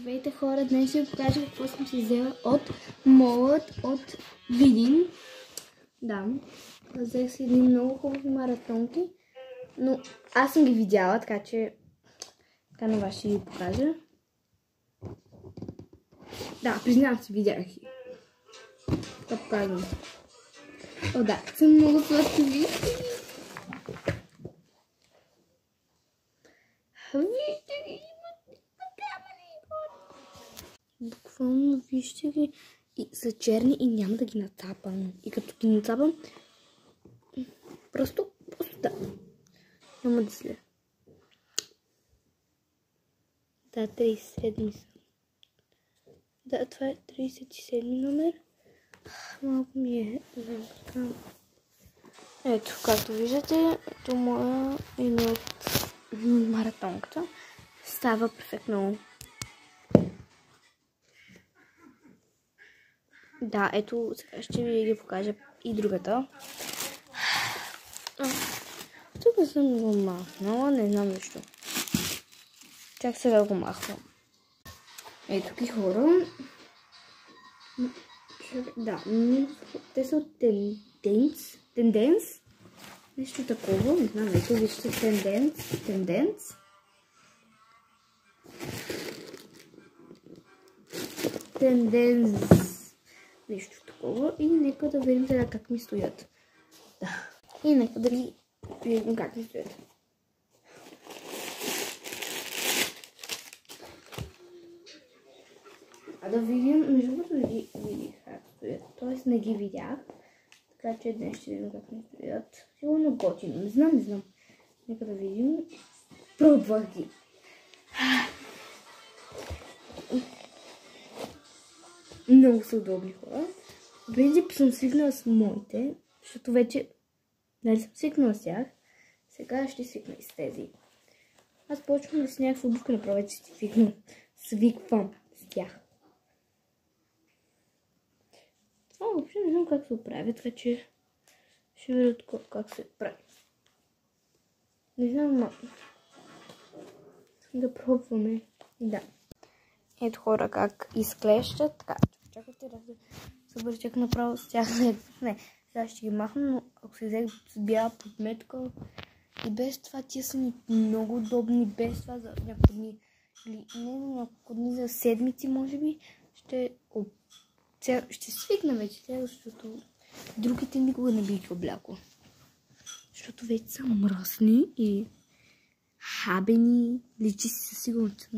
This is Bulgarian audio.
Здравейте хора, днес ще ви покажа какво съм си взела от молът от Видин. Да, взех си едни много хубави маратонки, но аз съм ги видяла, така че на вас ще ви покажа. Да, признавам си, видях ги. Това показвам. О, да, са много сладки, вижте ги. Вижте ги, имат камъни. Буквално вижте ги. И са черни и няма да ги нацапам. И като ги нацапам, просто да. Няма да след. Да, 37 са. Да, това е 37 номер. Малко ми е така. Ето, както виждате, ето моя една от маратонката. Става перфектно. Да, ето, сега ще ви ги покажа и другата. Тук съм го махнала, не знам защо. Чак сега го махвам. Ето ги хора. Да, те са от Тенденс. Нещо такова, не знам, ето вижте Тенденс. Нещо такова и нека да видим сега как ми стоят. Да. И нека да ги видим как ми стоят. А да видим, между другото да ги видих как стоят. Тоест не ги видях. Така че днес ще видим как ми стоят. Сигурно готино. Не знам. Нека да видим. Пробвах ги. Много са удобни хора. В принцип съм свикнала с моите, защото вече нали съм свикнала с тях. Сега ще свикна и с тези. Аз почвам да си някаква обувка направо, вече свиквам с тях. Това въобще не знам как се прави, така че ще видя как се прави. Не знам, да пробваме. Да. Ето хора как изглеждат. Така, чакайте да се обърчак направо с тях. Не, сега ще ги махна, но ако се взех с бяла подметка и без това тия са ми много удобни, без това за няколко дни. Или не за няколко дни, за седмици може би. Ще свикна вече, защото другите никога не бих облякла. Защото вече са мръсни и хабени, личи си със сигурност.